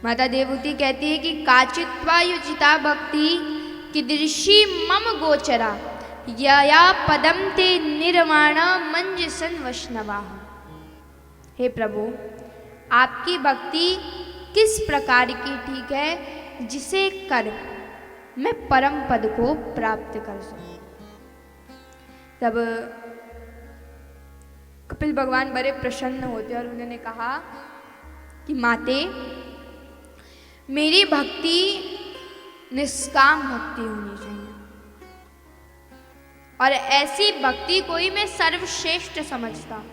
माता देवहूति कहती है कि काचित्वा युजिता भक्ति कीदृशी मम गोचरा यया पदम ते निर्वाण मंजसन वैष्णवा। हे प्रभु, आपकी भक्ति किस प्रकार की ठीक है जिसे कर मैं परम पद को प्राप्त कर सकूं। तब कपिल भगवान बड़े प्रसन्न होते और उन्होंने कहा कि माते, मेरी भक्ति निष्काम भक्ति होनी चाहिए और ऐसी भक्ति को ही मैं सर्वश्रेष्ठ समझता।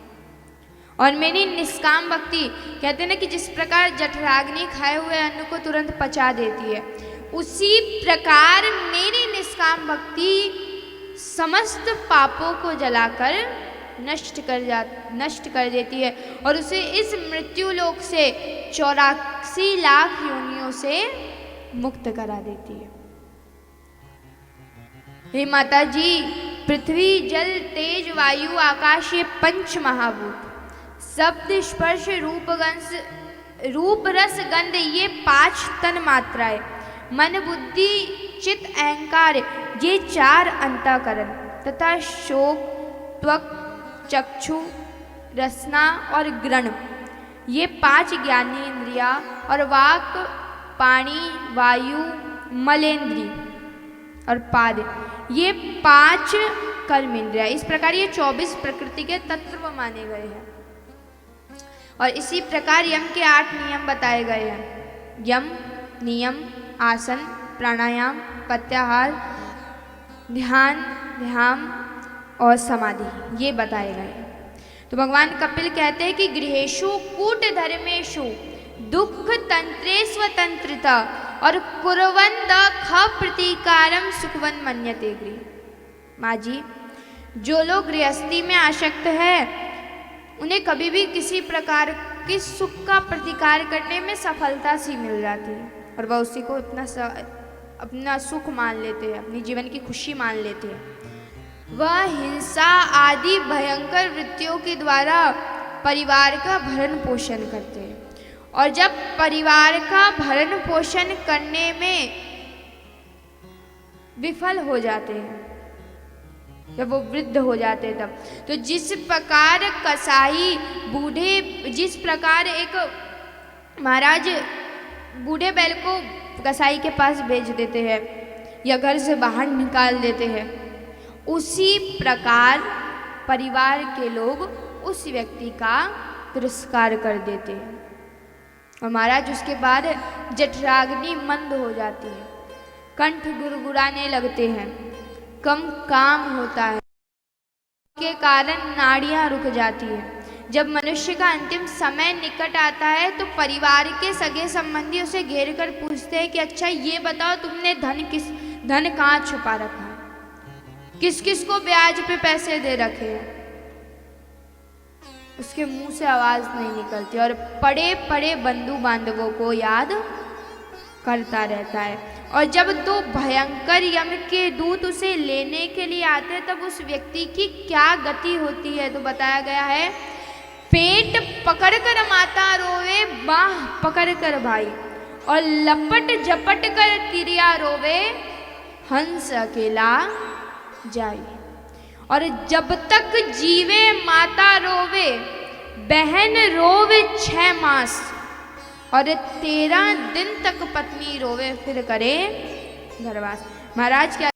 और मेरी निष्काम भक्ति, कहते हैं ना कि जिस प्रकार जठराग्नि खाए हुए अन्न को तुरंत पचा देती है, उसी प्रकार मेरी निष्काम भक्ति समस्त पापों को जलाकर नष्ट कर देती है और उसे इस मृत्यु लोक से 84 लाख योनियों से मुक्त करा देती है। हे माता जी, पृथ्वी जल तेज वायु आकाश ये 5 महाभूत, शब्द स्पर्श रूप रस गंध ये 5 तन मात्राएं, मन बुद्धि चित्त अहंकार ये 4 अंतःकरण तथा शोक त्वक चक्षु रसना और ग्रहण ये 5 ज्ञानी इंद्रिया और वाक पानी वायु मलेंद्री और पाद ये 5 कर्म इंद्रिया। इस प्रकार ये 24 प्रकृति के तत्व माने गए हैं। और इसी प्रकार यम के 8 नियम बताए गए हैं। यम नियम आसन प्राणायाम प्रत्याहार ध्यान ध्यान और समाधि ये बताए गए। तो भगवान कपिल कहते हैं कि गृहेषु कूट धर्मेषु दुख तंत्रे स्वतंत्रता और कुर्वन्त ख प्रतिकारम सुखवन मन्यते गृह। माँ जी, जो लोग गृहस्थी में आसक्त है उन्हें कभी भी किसी प्रकार के सुख का प्रतिकार करने में सफलता सी मिल जाती है और वह उसी को अपना सुख मान लेते हैं, अपनी जीवन की खुशी मान लेते हैं। वह हिंसा आदि भयंकर वृत्तियों के द्वारा परिवार का भरण पोषण करते हैं और जब परिवार का भरण पोषण करने में विफल हो जाते हैं, जब वो वृद्ध हो जाते हैं तब, तो जिस प्रकार कसाई जिस प्रकार एक महाराज बूढ़े बैल को कसाई के पास भेज देते हैं या घर से बाहर निकाल देते हैं, उसी प्रकार परिवार के लोग उस व्यक्ति का तिरस्कार कर देते हैं और महाराज उसके बाद जठराग्नि मंद हो जाती है, कंठ गुड़गुड़ाने लगते हैं, कम काम होता है, के कारण नाड़ियां रुक जाती है। जब मनुष्य का अंतिम समय निकट आता है तो परिवार के सगे संबंधी उसे घेर कर पूछते हैं कि अच्छा ये बताओ तुमने धन कहाँ छुपा रखा है, किस किस को ब्याज पे पैसे दे रखे हैं। उसके मुंह से आवाज नहीं निकलती और पड़े पड़े बंधु बांधवों को याद करता रहता है। और जब 2 भयंकर यम के दूत उसे लेने के लिए आते हैं तब उस व्यक्ति की क्या गति होती है, तो बताया गया है, पेट पकड़कर माता रोवे बाह पकड़कर भाई और लपट झपट कर तिरिया रोवे हंस अकेला जाए। और जब तक जीवे माता रोवे बहन रोवे 6 मास और 13 दिन तक पत्नी रोवे फिर करे घरवास। महाराज क्या